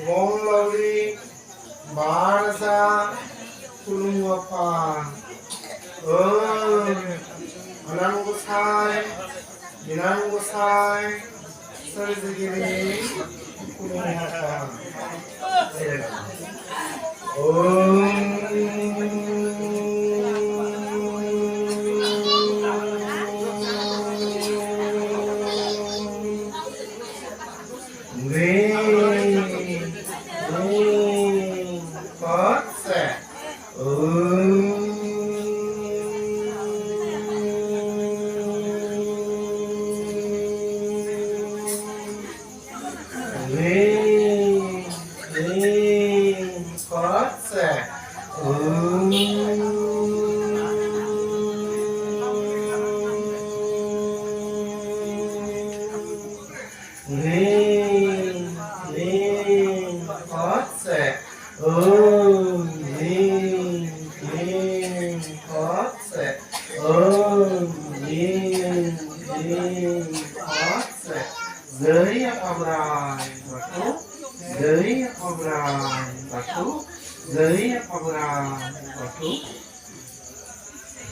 Wong Lowry, Barasa, Kulungwapa, Anangusai, Minangusai, Sarjagiri, Kulungwapa. Giới Abrai Batu, giới Abrai Batu, giới Abrai Batu.